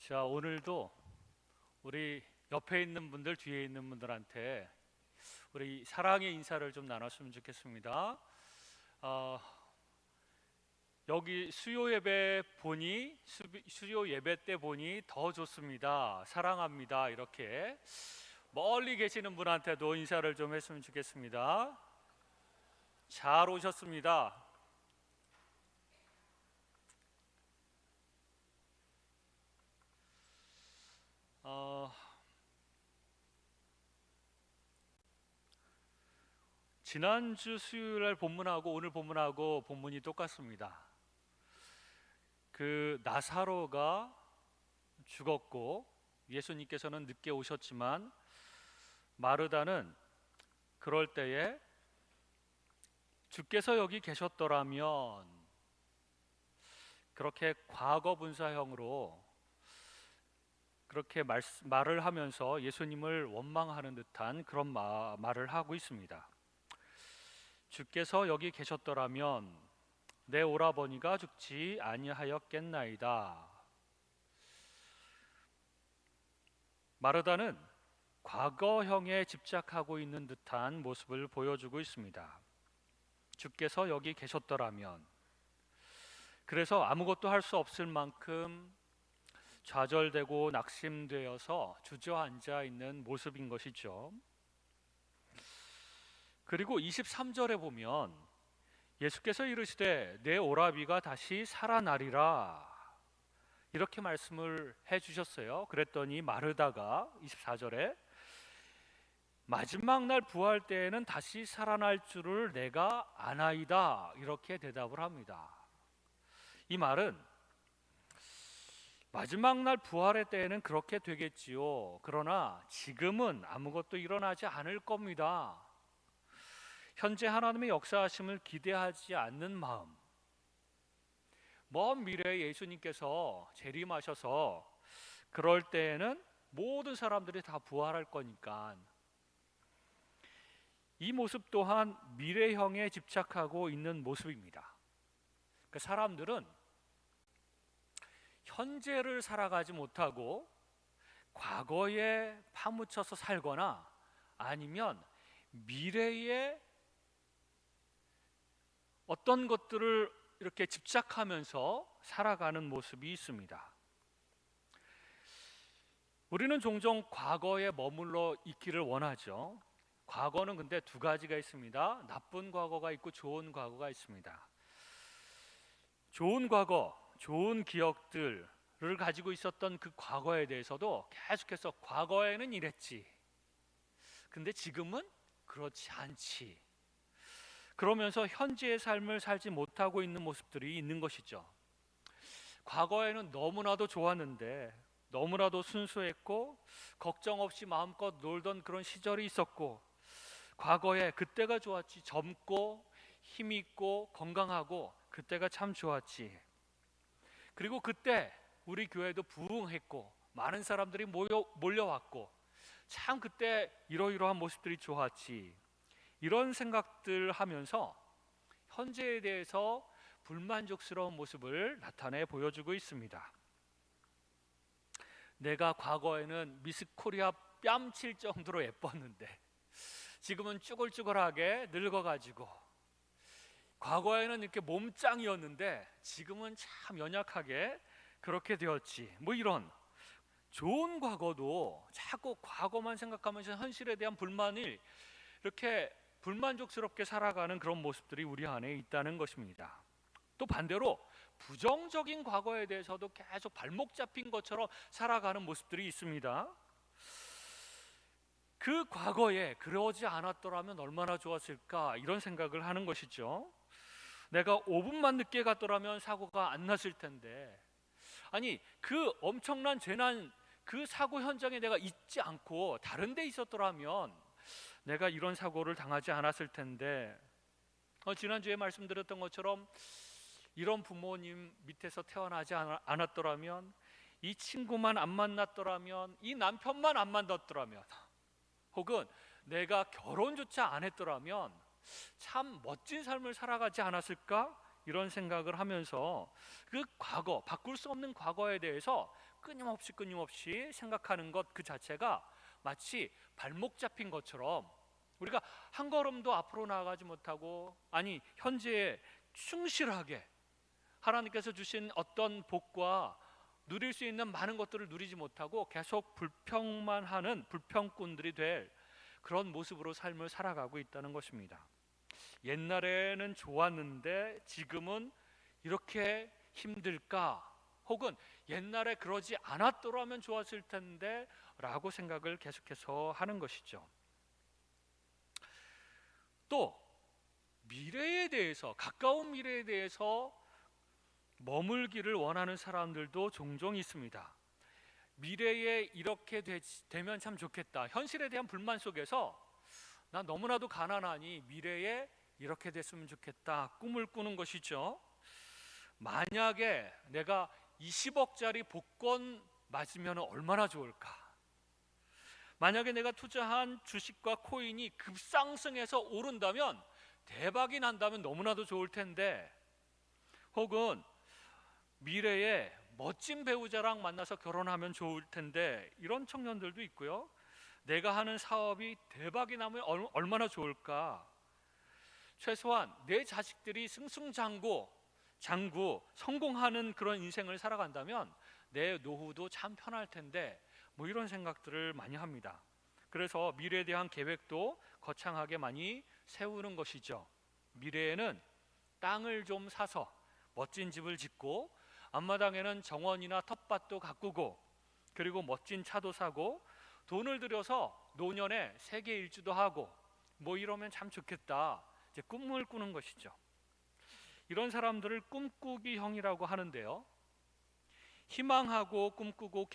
자, 오늘도 우리 옆에 있는 분들, 뒤에 있는 분들한테 우리 사랑의 인사를 좀 나눴으면 좋겠습니다. 어, 여기 수요 예배 보니 수요 예배 때 보니 더 좋습니다. 사랑합니다. 이렇게 멀리 계시는 분한테도 인사를 좀 했으면 좋겠습니다. 잘 오셨습니다. 어, 지난주 수요일 날 본문하고 오늘 본문하고 본문이 똑같습니다. 그 나사로가 죽었고 예수님께서는 늦게 오셨지만 마르다는 그럴 때에 주께서 여기 계셨더라면, 그렇게 과거 분사형으로 그렇게 말을 하면서 예수님을 원망하는 듯한 그런 말을 하고 있습니다. 주께서 여기 계셨더라면 내 오라버니가 죽지 아니하였겠나이다. 마르다는 과거형에 집착하고 있는 듯한 모습을 보여주고 있습니다. 주께서 여기 계셨더라면, 그래서 아무것도 할 수 없을 만큼 좌절되고 낙심되어서 주저앉아 있는 모습인 것이죠. 그리고 23절에 보면 예수께서 이르시되 내 오라비가 다시 살아나리라, 이렇게 말씀을 해주셨어요. 그랬더니 마르다가 24절에 마지막 날 부활 때에는 다시 살아날 줄을 내가 아나이다, 이렇게 대답을 합니다. 이 말은 마지막 날 부활의 때에는 그렇게 되겠지요. 그러나 지금은 아무것도 일어나지 않을 겁니다. 현재 하나님의 역사하심을 기대하지 않는 마음, 먼 미래에 예수님께서 재림하셔서 그럴 때에는 모든 사람들이 다 부활할 거니까, 이 모습 또한 미래형에 집착하고 있는 모습입니다. 그 사람들은 현재를 살아가지 못하고 과거에 파묻혀서 살거나 아니면 미래에 어떤 것들을 이렇게 집착하면서 살아가는 모습이 있습니다. 우리는 종종 과거에 머물러 있기를 원하죠. 과거는 근데 두 가지가 있습니다. 나쁜 과거가 있고 좋은 과거가 있습니다. 좋은 과거, 좋은 기억들을 가지고 있었던 그 과거에 대해서도 계속해서 과거에는 이랬지, 근데 지금은 그렇지 않지, 그러면서 현재의 삶을 살지 못하고 있는 모습들이 있는 것이죠. 과거에는 너무나도 좋았는데, 너무나도 순수했고 걱정 없이 마음껏 놀던 그런 시절이 있었고, 과거에 그때가 좋았지, 젊고 힘있고 건강하고 그때가 참 좋았지, 그리고 그때 우리 교회도 부흥했고 많은 사람들이 몰려왔고 참 그때 이러이러한 모습들이 좋았지, 이런 생각들 하면서 현재에 대해서 불만족스러운 모습을 나타내 보여주고 있습니다. 내가 과거에는 미스 코리아 뺨칠 정도로 예뻤는데 지금은 쭈글쭈글하게 늙어가지고, 과거에는 이렇게 몸짱이었는데 지금은 참 연약하게 그렇게 되었지, 뭐 이런 좋은 과거도 자꾸 과거만 생각하면서 현실에 대한 불만을 이렇게 불만족스럽게 살아가는 그런 모습들이 우리 안에 있다는 것입니다. 또 반대로 부정적인 과거에 대해서도 계속 발목 잡힌 것처럼 살아가는 모습들이 있습니다. 그 과거에 그러지 않았더라면 얼마나 좋았을까, 이런 생각을 하는 것이죠. 내가 5분만 늦게 갔더라면 사고가 안 났을 텐데, 아니 그 엄청난 재난, 그 사고 현장에 내가 있지 않고 다른 데 있었더라면 내가 이런 사고를 당하지 않았을 텐데, 지난주에 말씀드렸던 것처럼 이런 부모님 밑에서 태어나지 않았더라면, 이 친구만 안 만났더라면, 이 남편만 안 만났더라면, 혹은 내가 결혼조차 안 했더라면 참 멋진 삶을 살아가지 않았을까, 이런 생각을 하면서 그 과거, 바꿀 수 없는 과거에 대해서 끊임없이 생각하는 것 그 자체가 마치 발목 잡힌 것처럼 우리가 한 걸음도 앞으로 나아가지 못하고, 아니 현재에 충실하게 하나님께서 주신 어떤 복과 누릴 수 있는 많은 것들을 누리지 못하고 계속 불평만 하는 불평꾼들이 될 그런 모습으로 삶을 살아가고 있다는 것입니다. 옛날에는 좋았는데 지금은 이렇게 힘들까? 혹은 옛날에 그러지 않았더라면 좋았을 텐데 라고 생각을 계속해서 하는 것이죠. 또 미래에 대해서, 가까운 미래에 대해서 머물기를 원하는 사람들도 종종 있습니다. 미래에 이렇게 되면 참 좋겠다. 현실에 대한 불만 속에서 난 너무나도 가난하니 미래에 이렇게 됐으면 좋겠다. 꿈을 꾸는 것이죠. 만약에 내가 20억짜리 복권 맞으면 얼마나 좋을까? 만약에 내가 투자한 주식과 코인이 급상승해서 오른다면, 대박이 난다면 너무나도 좋을 텐데, 혹은 미래에 멋진 배우자랑 만나서 결혼하면 좋을 텐데, 이런 청년들도 있고요. 내가 하는 사업이 대박이 나면 얼마나 좋을까? 최소한 내 자식들이 승승장구 성공하는 그런 인생을 살아간다면 내 노후도 참 편할 텐데, 뭐 이런 생각들을 많이 합니다. 그래서 미래에 대한 계획도 거창하게 많이 세우는 것이죠. 미래에는 땅을 좀 사서 멋진 집을 짓고, 앞마당에는 정원이나 텃밭도 가꾸고, 그리고 멋진 차도 사고, 돈을 들여서 노년에 세계 일주도 하고, 뭐 이러면 참 좋겠다. 이제 꿈을 꾸는 것이죠. 이런 사람들을 꿈꾸기형이라고 하는데요. 희망하고 꿈꾸고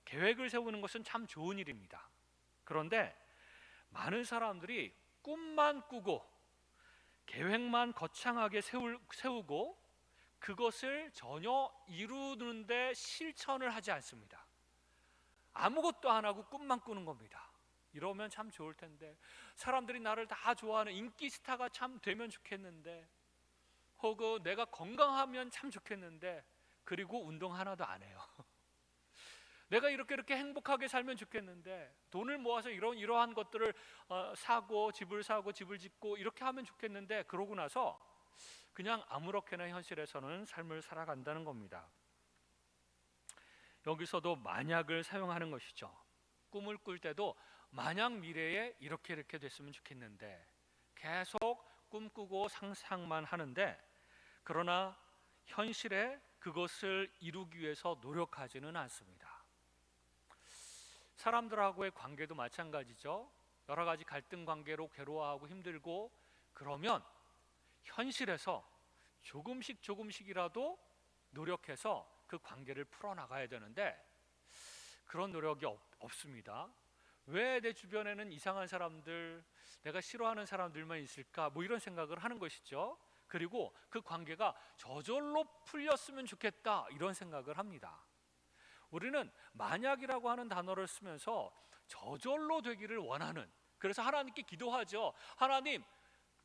계획을 세우는 것은 참 좋은 일입니다. 그런데 많은 사람들이 꿈만 꾸고 계획만 거창하게 세우고 그것을 전혀 이루는데 실천을 하지 않습니다. 아무것도 안 하고 꿈만 꾸는 겁니다. 이러면 참 좋을 텐데, 사람들이 나를 다 좋아하는 인기 스타가 참 되면 좋겠는데, 혹은 내가 건강하면 참 좋겠는데, 그리고 운동 하나도 안 해요. 내가 이렇게 행복하게 살면 좋겠는데, 돈을 모아서 이러한 것들을 사고 집을 짓고 이렇게 하면 좋겠는데, 그러고 나서 그냥 아무렇게나 현실에서는 삶을 살아간다는 겁니다. 여기서도 만약을 사용하는 것이죠. 꿈을 꿀 때도 만약 미래에 이렇게 됐으면 좋겠는데, 계속 꿈꾸고 상상만 하는데, 그러나 현실에 그것을 이루기 위해서 노력하지는 않습니다. 사람들하고의 관계도 마찬가지죠. 여러 가지 갈등 관계로 괴로워하고 힘들고, 그러면 현실에서 조금씩이라도 노력해서 그 관계를 풀어나가야 되는데, 그런 노력이 없습니다. 왜 내 주변에는 이상한 사람들, 내가 싫어하는 사람들만 있을까? 뭐 이런 생각을 하는 것이죠. 그리고 그 관계가 저절로 풀렸으면 좋겠다, 이런 생각을 합니다. 우리는 만약이라고 하는 단어를 쓰면서 저절로 되기를 원하는, 그래서 하나님께 기도하죠.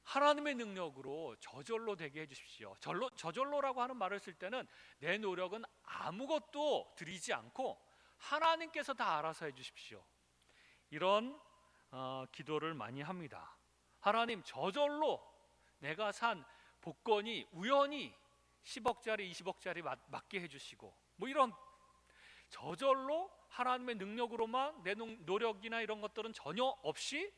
하나님의 능력으로 저절로 되게 해주십시오. 저절로라고 하는 말을 쓸 때는 내 노력은 아무것도 들이지 않고 하나님께서 다 알아서 해주십시오. 이런 기도를 많이 합니다. 하나님, 저절로 내가 산 복권이 우연히 10억짜리 20억짜리 맞게 해주시고, 뭐 이런 저절로 하나님의 능력으로만, 내 노력이나 이런 것들은 전혀 없이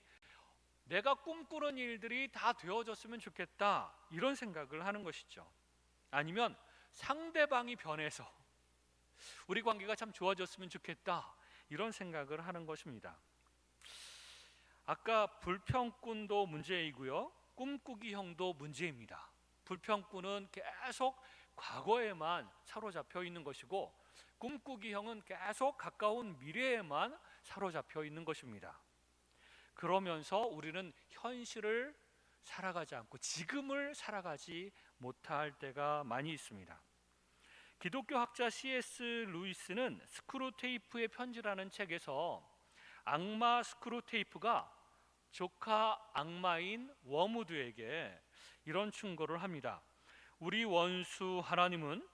내가 꿈꾸는 일들이 다 되어졌으면 좋겠다, 이런 생각을 하는 것이죠. 아니면 상대방이 변해서 우리 관계가 참 좋아졌으면 좋겠다, 이런 생각을 하는 것입니다. 아까 불평꾼도 문제이고요, 꿈꾸기형도 문제입니다. 불평꾼은 계속 과거에만 사로잡혀 있는 것이고, 꿈꾸기형은 계속 가까운 미래에만 사로잡혀 있는 것입니다. 그러면서 우리는 현실을 살아가지 않고 지금을 살아가지 못할 때가 많이 있습니다. 기독교 학자 C.S. 루이스는 스크루테이프의 편지라는 책에서 악마 스크루테이프가 조카 악마인 워무드에게 이런 충고를 합니다. 우리 원수 하나님은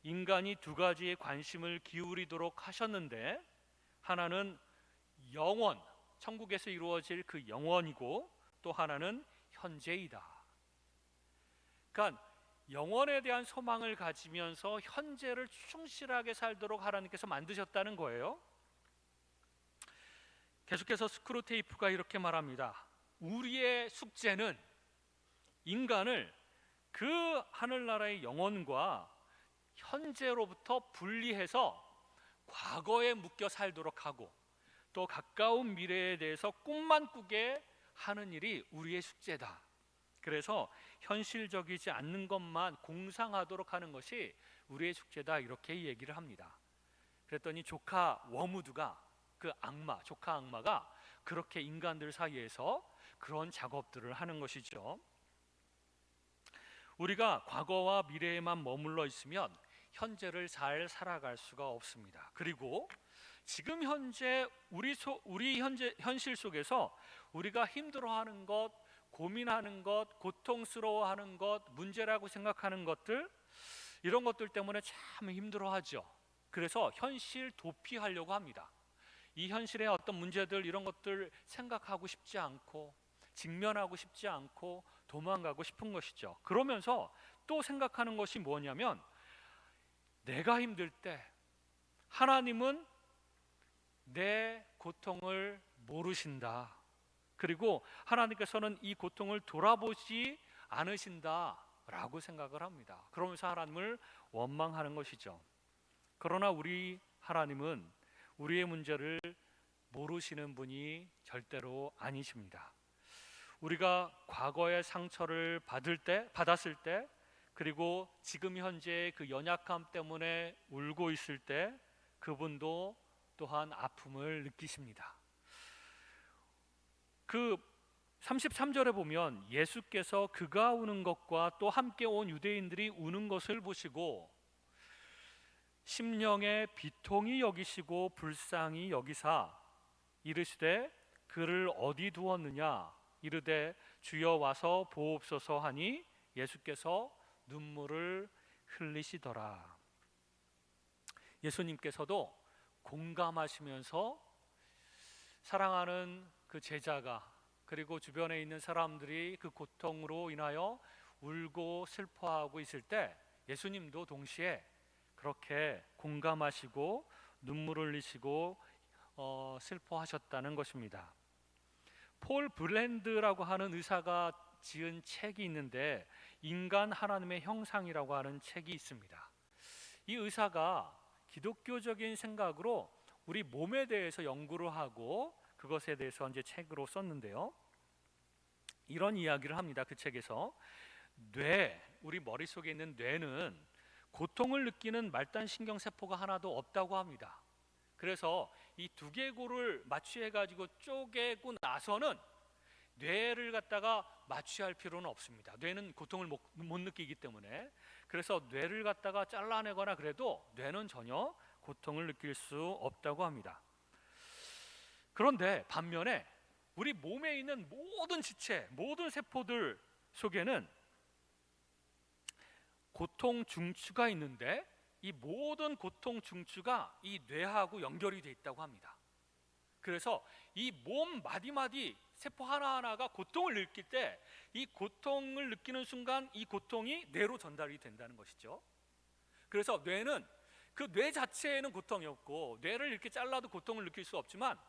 인간이 두 가지의 관심을 기울이도록 하셨는데, 하나는 영원, 천국에서 이루어질 그 영원이고, 또 하나는 현재이다. 그러니까 영원에 대한 소망을 가지면서 현재를 충실하게 살도록 하나님께서 만드셨다는 거예요. 계속해서 스크루테이프가 이렇게 말합니다. 우리의 숙제는 인간을 그 하늘나라의 영혼과 현재로부터 분리해서 과거에 묶여 살도록 하고, 또 가까운 미래에 대해서 꿈만 꾸게 하는 일이 우리의 숙제다. 그래서 현실적이지 않는 것만 공상하도록 하는 것이 우리의 숙제다, 이렇게 얘기를 합니다. 그랬더니 조카 워무드가, 그 악마, 조카 악마가 그렇게 인간들 사이에서 그런 작업들을 하는 것이죠. 우리가 과거와 미래에만 머물러 있으면 현재를 잘 살아갈 수가 없습니다. 그리고 지금 현재 우리 현실 속에서 우리가 힘들어하는 것, 고민하는 것, 고통스러워하는 것, 문제라고 생각하는 것들, 이런 것들 때문에 참 힘들어하죠. 그래서 현실 도피하려고 합니다. 이 현실의 어떤 문제들, 이런 것들 생각하고 싶지 않고, 직면하고 싶지 않고 도망가고 싶은 것이죠. 그러면서 또 생각하는 것이 뭐냐면, 내가 힘들 때 하나님은 내 고통을 모르신다. 그리고 하나님께서는 이 고통을 돌아보지 않으신다 라고 생각을 합니다. 그러면서 하나님을 원망하는 것이죠. 그러나 우리 하나님은 우리의 문제를 모르시는 분이 절대로 아니십니다. 우리가 과거의 상처를 받았을 때, 그리고 지금 현재 그 연약함 때문에 울고 있을 때, 그분도 또한 아픔을 느끼십니다. 그 33절에 보면 예수께서 그가 우는 것과 또 함께 온 유대인들이 우는 것을 보시고 심령에 비통히 여기시고 불쌍히 여기사 이르시되 그를 어디 두었느냐 이르되 주여 와서 보옵소서 하니 예수께서 눈물을 흘리시더라. 예수님께서도 공감하시면서 사랑하는 그 제자가, 그리고 주변에 있는 사람들이 그 고통으로 인하여 울고 슬퍼하고 있을 때 예수님도 동시에 그렇게 공감하시고 눈물을 흘리시고 슬퍼하셨다는 것입니다. 폴 블랜드라고 하는 의사가 지은 책이 있는데, 인간 하나님의 형상이라고 하는 책이 있습니다. 이 의사가 기독교적인 생각으로 우리 몸에 대해서 연구를 하고 그것에 대해서 이제 책으로 썼는데요, 이런 이야기를 합니다. 그 책에서 우리 머릿속에 있는 뇌는 고통을 느끼는 말단 신경세포가 하나도 없다고 합니다. 그래서 이 두개골을 마취해 가지고 쪼개고 나서는 뇌를 갖다가 마취할 필요는 없습니다. 뇌는 고통을 못 느끼기 때문에. 그래서 뇌를 갖다가 잘라내거나 그래도 뇌는 전혀 고통을 느낄 수 없다고 합니다. 그런데 반면에 우리 몸에 있는 모든 지체, 모든 세포들 속에는 고통 중추가 있는데, 이 모든 고통 중추가 이 뇌하고 연결이 되어 있다고 합니다. 그래서 이 몸 마디마디 세포 하나하나가 고통을 느낄 때, 이 고통을 느끼는 순간 이 고통이 뇌로 전달이 된다는 것이죠. 그래서 뇌는 그 뇌 자체에는 고통이 없고, 뇌를 이렇게 잘라도 고통을 느낄 수 없지만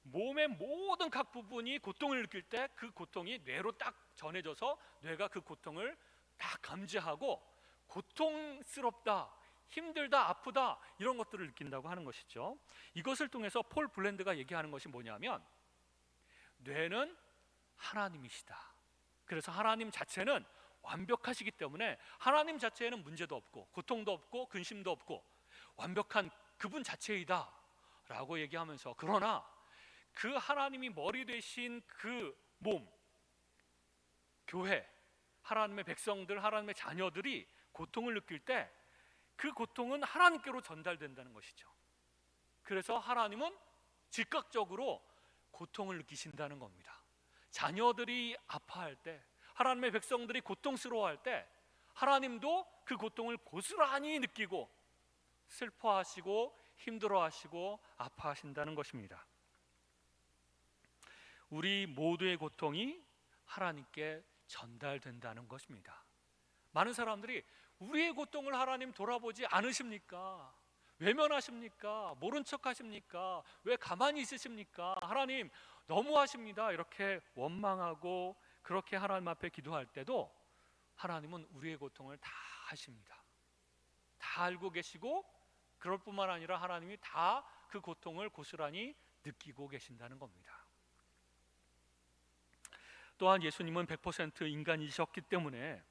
몸의 모든 각 부분이 고통을 느낄 때 그 고통이 뇌로 딱 전해져서 뇌가 그 고통을 딱 감지하고 고통스럽다, 힘들다, 아프다, 이런 것들을 느낀다고 하는 것이죠. 이것을 통해서 폴 블랜드가 얘기하는 것이 뭐냐면, 뇌는 하나님이시다. 그래서 하나님 자체는 완벽하시기 때문에 하나님 자체에는 문제도 없고 고통도 없고 근심도 없고 완벽한 그분 자체이다 라고 얘기하면서, 그러나 그 하나님이 머리 되신 그 몸, 교회, 하나님의 백성들, 하나님의 자녀들이 고통을 느낄 때 그 고통은 하나님께로 전달된다는 것이죠. 그래서 하나님은 즉각적으로 고통을 느끼신다는 겁니다. 자녀들이 아파할 때, 하나님의 백성들이 고통스러워할 때 하나님도 그 고통을 고스란히 느끼고 슬퍼하시고 힘들어하시고 아파하신다는 것입니다. 우리 모두의 고통이 하나님께 전달된다는 것입니다. 많은 사람들이 우리의 고통을 하나님 돌아보지 않으십니까? 외면하십니까? 모른 척 하십니까? 왜 가만히 있으십니까? 하나님 너무하십니다. 이렇게 원망하고 그렇게 하나님 앞에 기도할 때도 하나님은 우리의 고통을 다 아십니다. 다 알고 계시고 그럴 뿐만 아니라 하나님이 다 그 고통을 고스란히 느끼고 계신다는 겁니다. 또한 예수님은 100% 인간이셨기 때문에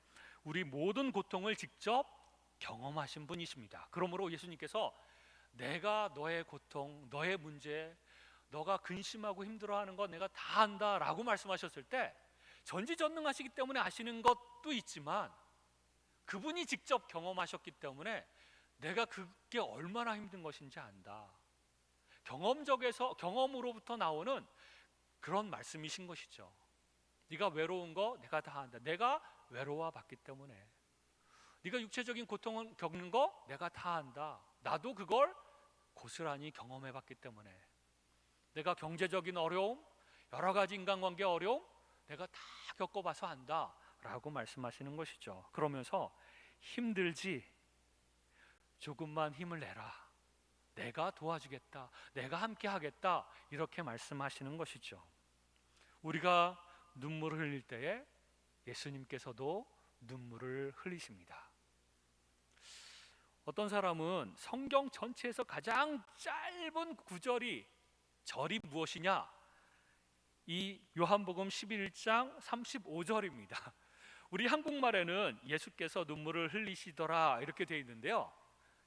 우리 모든 고통을 직접 경험하신 분이십니다. 그러므로 예수님께서 내가 너의 고통, 너의 문제, 너가 근심하고 힘들어하는 거 내가 다 안다 라고 말씀하셨을 때 전지전능하시기 때문에 아시는 것도 있지만 그분이 직접 경험하셨기 때문에 내가 그게 얼마나 힘든 것인지 안다. 경험으로부터 나오는 그런 말씀이신 것이죠. 네가 외로운 거 내가 다 안다. 내가 외로워 봤기 때문에. 네가 육체적인 고통을 겪는 거 내가 다 안다. 나도 그걸 고스란히 경험해 봤기 때문에. 내가 경제적인 어려움, 여러 가지 인간관계 어려움 내가 다 겪어봐서 안다 라고 말씀하시는 것이죠. 그러면서 힘들지? 조금만 힘을 내라. 내가 도와주겠다. 내가 함께 하겠다. 이렇게 말씀하시는 것이죠. 우리가 눈물을 흘릴 때에 예수님께서도 눈물을 흘리십니다. 어떤 사람은 성경 전체에서 가장 짧은 절이 무엇이냐? 이 요한복음 11장 35절입니다. 우리 한국말에는 예수께서 눈물을 흘리시더라 이렇게 되어 있는데요.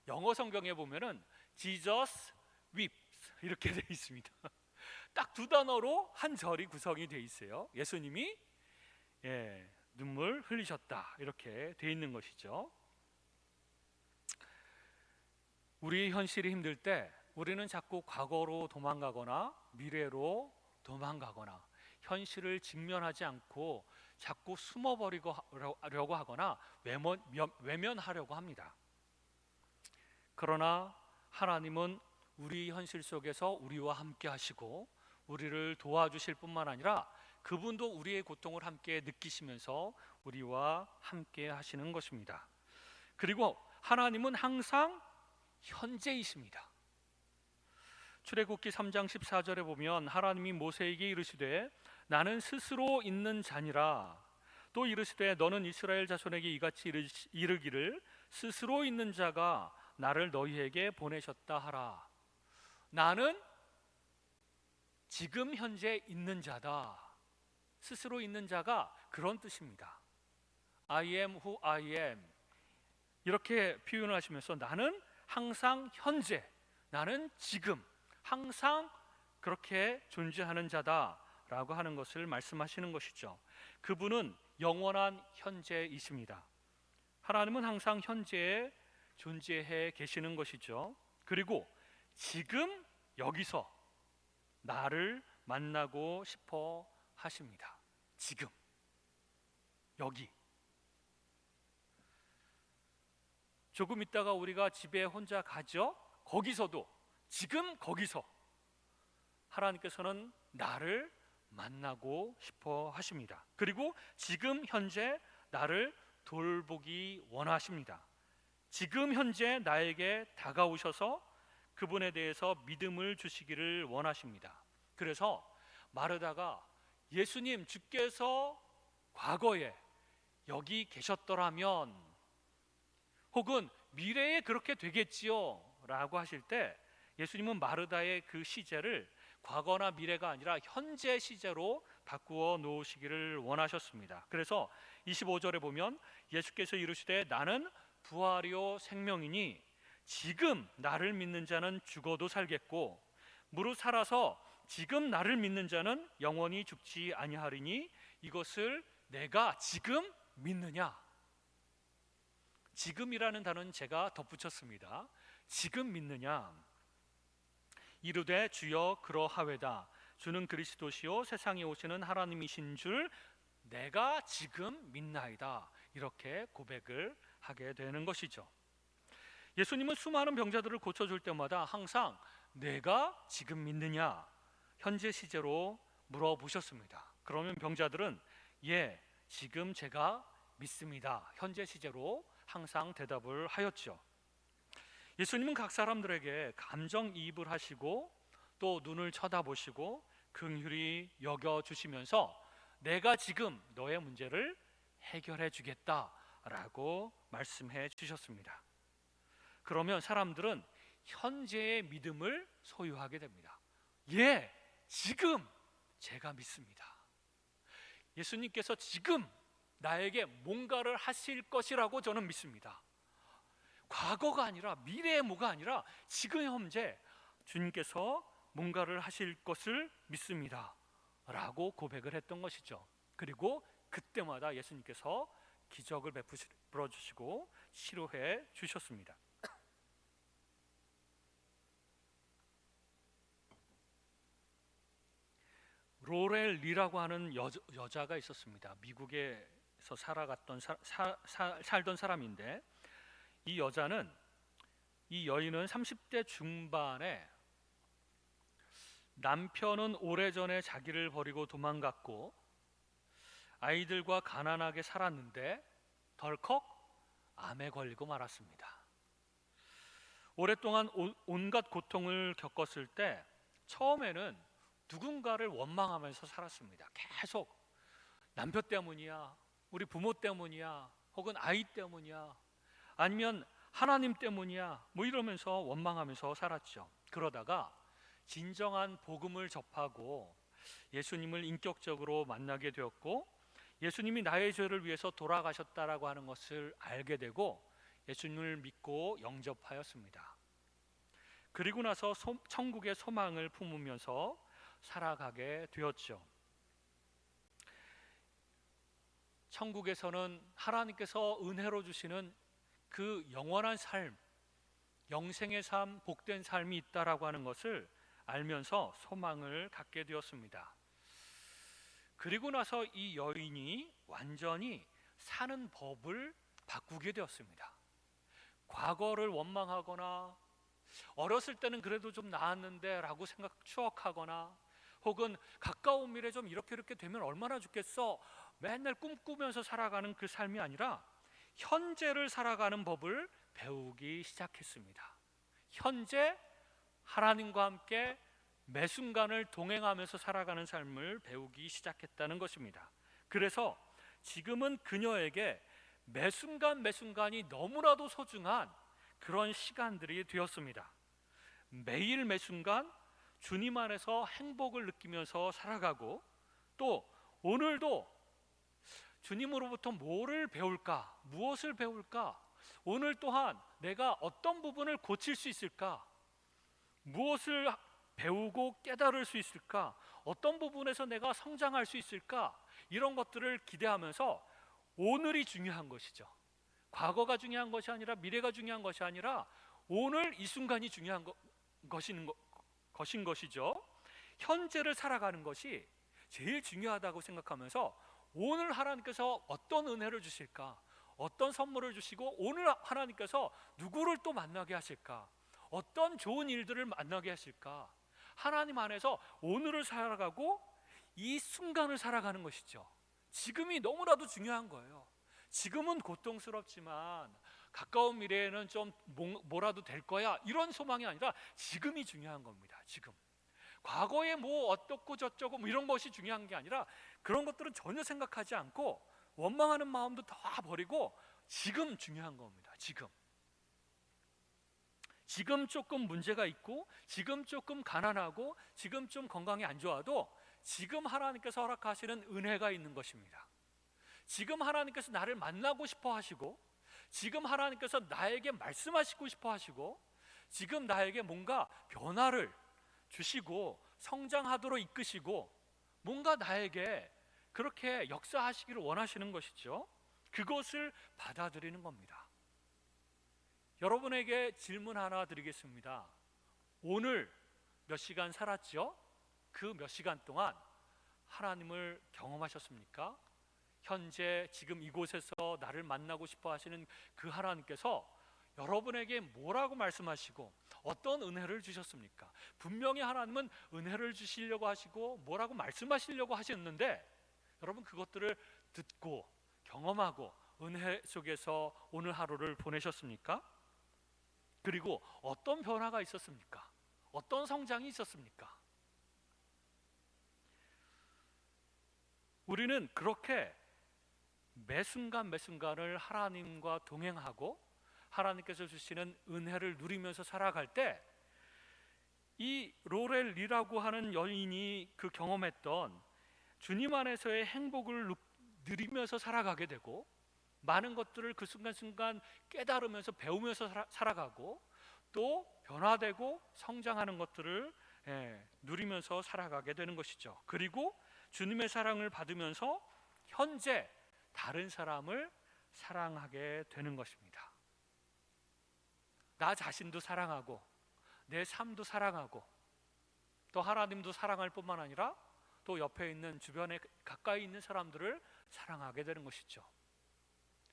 영어 성경에 보면은 Jesus weeps 이렇게 되어 있습니다. 딱 두 단어로 한 절이 구성이 되어 있어요. 예수님이 눈물 흘리셨다 이렇게 되어 있는 것이죠. 우리 현실이 힘들 때 우리는 자꾸 과거로 도망가거나 미래로 도망가거나 현실을 직면하지 않고 자꾸 숨어버리려고 하거나 외면하려고 합니다. 그러나 하나님은 우리 현실 속에서 우리와 함께 하시고 우리를 도와주실 뿐만 아니라 그분도 우리의 고통을 함께 느끼시면서 우리와 함께 하시는 것입니다. 그리고 하나님은 항상 현재이십니다. 출애굽기 3장 14절에 보면 하나님이 모세에게 이르시되 나는 스스로 있는 자니라. 또 이르시되 너는 이스라엘 자손에게 이같이 이르기를 스스로 있는 자가 나를 너희에게 보내셨다 하라. 나는 지금 현재 있는 자다. 스스로 있는 자가 그런 뜻입니다. I am who I am 이렇게 표현을 하시면서 나는 항상 현재, 나는 지금 항상 그렇게 존재하는 자다라고 하는 것을 말씀하시는 것이죠. 그분은 영원한 현재이십니다. 하나님은 항상 현재에 존재해 계시는 것이죠. 그리고 지금 여기서 나를 만나고 싶어 하십니다. 지금 여기. 조금 있다가 우리가 집에 혼자 가죠. 거기서도 지금 거기서 하나님께서는 나를 만나고 싶어 하십니다. 그리고 지금 현재 나를 돌보기 원하십니다. 지금 현재 나에게 다가오셔서 그분에 대해서 믿음을 주시기를 원하십니다. 그래서 마르다가 예수님 주께서 과거에 여기 계셨더라면 혹은 미래에 그렇게 되겠지요 라고 하실 때 예수님은 마르다의 그 시제를 과거나 미래가 아니라 현재 시제로 바꾸어 놓으시기를 원하셨습니다. 그래서 25절에 보면 예수께서 이르시되 나는 부활이요 생명이니 지금 나를 믿는 자는 죽어도 살겠고 무릇 살아서 지금 나를 믿는 자는 영원히 죽지 아니하리니 이것을 내가 지금 믿느냐? 지금이라는 단어는 제가 덧붙였습니다. 지금 믿느냐? 이르되 주여 그러하외다. 주는 그리스도시요 세상에 오시는 하나님이신 줄 내가 지금 믿나이다. 이렇게 고백을 하게 되는 것이죠. 예수님은 수많은 병자들을 고쳐줄 때마다 항상 내가 지금 믿느냐, 현재 시제로 물어보셨습니다. 그러면 병자들은 예, 지금 제가 믿습니다, 현재 시제로 항상 대답을 하였죠. 예수님은 각 사람들에게 감정이입을 하시고 또 눈을 쳐다보시고 긍휼히 여겨주시면서 내가 지금 너의 문제를 해결해 주겠다라고 말씀해 주셨습니다. 그러면 사람들은 현재의 믿음을 소유하게 됩니다. 예, 지금 제가 믿습니다. 예수님께서 지금 나에게 뭔가를 하실 것이라고 저는 믿습니다. 과거가 아니라 미래의 뭐가 아니라 지금 현재 주님께서 뭔가를 하실 것을 믿습니다 라고 고백을 했던 것이죠. 그리고 그때마다 예수님께서 기적을 베풀어 주시고 치료해 주셨습니다. 로렐 리라고 하는 여자가 있었습니다. 미국에서 살던 사람인데 이 여인은 30대 중반에 남편은 오래전에 자기를 버리고 도망갔고 아이들과 가난하게 살았는데 덜컥 암에 걸리고 말았습니다. 오랫동안 온갖 고통을 겪었을 때 처음에는 누군가를 원망하면서 살았습니다. 계속 남편 때문이야, 우리 부모 때문이야, 혹은 아이 때문이야, 아니면 하나님 때문이야, 뭐 이러면서 원망하면서 살았죠. 그러다가 진정한 복음을 접하고 예수님을 인격적으로 만나게 되었고 예수님이 나의 죄를 위해서 돌아가셨다라고 하는 것을 알게 되고 예수님을 믿고 영접하였습니다. 그리고 나서 천국의 소망을 품으면서 살아가게 되었죠. 천국에서는 하나님께서 은혜로 주시는 그 영원한 삶, 영생의 삶, 복된 삶이 있다라고 하는 것을 알면서 소망을 갖게 되었습니다. 그리고 나서 이 여인이 완전히 사는 법을 바꾸게 되었습니다. 과거를 원망하거나 어렸을 때는 그래도 좀 나았는데 라고 추억하거나 혹은 가까운 미래 좀 이렇게 되면 얼마나 좋겠어 맨날 꿈꾸면서 살아가는 그 삶이 아니라 현재를 살아가는 법을 배우기 시작했습니다. 현재 하나님과 함께 매 순간을 동행하면서 살아가는 삶을 배우기 시작했다는 것입니다. 그래서 지금은 그녀에게 매 순간이 너무나도 소중한 그런 시간들이 되었습니다. 매일 매 순간 주님 안에서 행복을 느끼면서 살아가고 또 오늘도 주님으로부터 뭐를 배울까? 무엇을 배울까? 오늘 또한 내가 어떤 부분을 고칠 수 있을까? 무엇을 배우고 깨달을 수 있을까? 어떤 부분에서 내가 성장할 수 있을까? 이런 것들을 기대하면서 오늘이 중요한 것이죠. 과거가 중요한 것이 아니라 미래가 중요한 것이 아니라 오늘 이 순간이 중요한 것인 것이죠. 현재를 살아가는 것이 제일 중요하다고 생각하면서 오늘 하나님께서 어떤 은혜를 주실까? 어떤 선물을 주시고 오늘 하나님께서 누구를 또 만나게 하실까? 어떤 좋은 일들을 만나게 하실까? 하나님 안에서 오늘을 살아가고 이 순간을 살아가는 것이죠. 지금이 너무나도 중요한 거예요. 지금은 고통스럽지만 가까운 미래에는 좀 뭐라도 될 거야 이런 소망이 아니라 지금이 중요한 겁니다. 지금 과거에 뭐 어떻고 저쩌고 뭐 이런 것이 중요한 게 아니라 그런 것들은 전혀 생각하지 않고 원망하는 마음도 다 버리고 지금 중요한 겁니다. 지금 조금 문제가 있고 지금 조금 가난하고 지금 좀 건강이 안 좋아도 지금 하나님께서 허락하시는 은혜가 있는 것입니다. 지금 하나님께서 나를 만나고 싶어 하시고 지금 하나님께서 나에게 말씀하시고 싶어 하시고 지금 나에게 뭔가 변화를 주시고 성장하도록 이끄시고 뭔가 나에게 그렇게 역사하시기를 원하시는 것이죠. 그것을 받아들이는 겁니다. 여러분에게 질문 하나 드리겠습니다. 오늘 몇 시간 살았죠? 그 몇 시간 동안 하나님을 경험하셨습니까? 현재 지금 이곳에서 나를 만나고 싶어 하시는 그 하나님께서 여러분에게 뭐라고 말씀하시고 어떤 은혜를 주셨습니까? 분명히 하나님은 은혜를 주시려고 하시고 뭐라고 말씀하시려고 하셨는데, 여러분 그것들을 듣고 경험하고 은혜 속에서 오늘 하루를 보내셨습니까? 그리고 어떤 변화가 있었습니까? 어떤 성장이 있었습니까? 우리는 그렇게 매 순간 매 순간을 하나님과 동행하고 하나님께서 주시는 은혜를 누리면서 살아갈 때, 이 로렐리라고 하는 여인이 그 경험했던 주님 안에서의 행복을 누리면서 살아가게 되고, 많은 것들을 그 순간순간 깨달으면서 배우면서 살아가고, 또 변화되고 성장하는 것들을 누리면서 살아가게 되는 것이죠. 그리고 주님의 사랑을 받으면서 현재 다른 사람을 사랑하게 되는 것입니다. 나 자신도 사랑하고 내 삶도 사랑하고 또 하나님도 사랑할 뿐만 아니라 또 옆에 있는 주변에 가까이 있는 사람들을 사랑하게 되는 것이죠.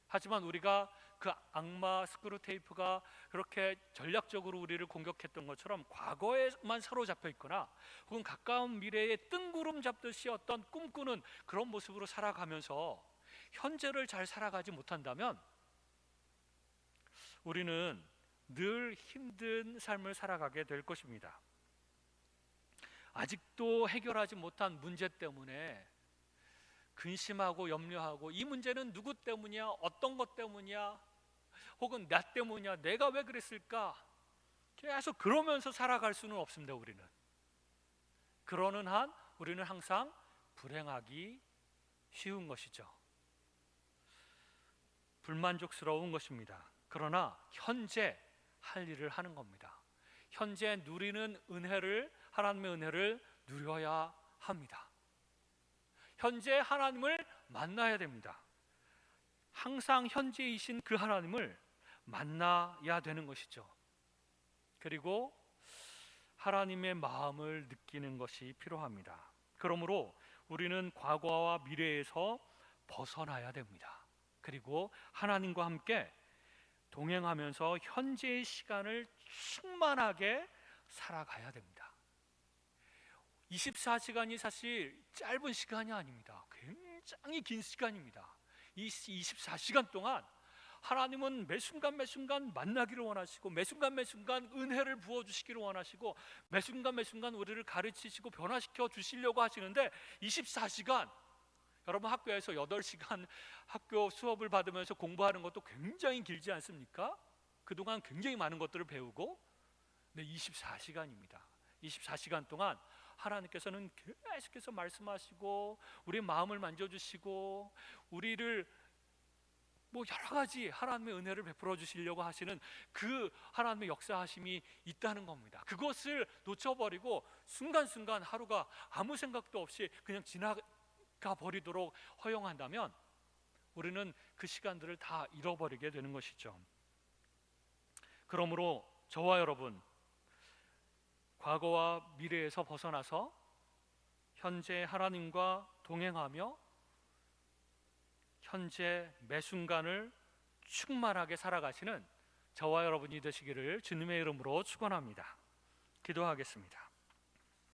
하지만 우리가 그 악마 스크루테이프가 그렇게 전략적으로 우리를 공격했던 것처럼 과거에만 사로잡혀 있거나 혹은 가까운 미래에 뜬구름 잡듯이 어떤 꿈꾸는 그런 모습으로 살아가면서 현재를 잘 살아가지 못한다면 우리는 늘 힘든 삶을 살아가게 될 것입니다. 아직도 해결하지 못한 문제 때문에 근심하고 염려하고, 이 문제는 누구 때문이야? 어떤 것 때문이야? 혹은 나 때문이야? 내가 왜 그랬을까? 계속 그러면서 살아갈 수는 없습니다. 우리는 그러는 한 우리는 항상 불행하기 쉬운 것이죠. 불만족스러운 것입니다. 그러나 현재 할 일을 하는 겁니다. 현재 누리는 은혜를, 하나님의 은혜를 누려야 합니다. 현재 하나님을 만나야 됩니다. 항상 현재이신 그 하나님을 만나야 되는 것이죠. 그리고 하나님의 마음을 느끼는 것이 필요합니다. 그러므로 우리는 과거와 미래에서 벗어나야 됩니다. 그리고 하나님과 함께 동행하면서 현재의 시간을 충만하게 살아가야 됩니다. 24시간이 사실 짧은 시간이 아닙니다. 굉장히 긴 시간입니다. 이 24시간 동안 하나님은 매 순간 매 순간 만나기를 원하시고, 매 순간 매 순간 은혜를 부어주시기를 원하시고, 매 순간 매 순간 우리를 가르치시고 변화시켜 주시려고 하시는데, 24시간, 여러분 학교에서 8시간 학교 수업을 받으면서 공부하는 것도 굉장히 길지 않습니까? 그동안 굉장히 많은 것들을 배우고, 네, 24시간입니다. 24시간 동안 하나님께서는 계속해서 말씀하시고 우리의 마음을 만져주시고 우리를 여러 가지 하나님의 은혜를 베풀어 주시려고 하시는 그 하나님의 역사하심이 있다는 겁니다. 그것을 놓쳐버리고 순간순간 하루가 아무 생각도 없이 그냥 지나가 버리도록 허용한다면 우리는 그 시간들을 다 잃어버리게 되는 것이죠. 그러므로 저와 여러분, 과거와 미래에서 벗어나서 현재 하나님과 동행하며 현재 매 순간을 충만하게 살아가시는 저와 여러분이 되시기를 주님의 이름으로 축원합니다. 기도하겠습니다.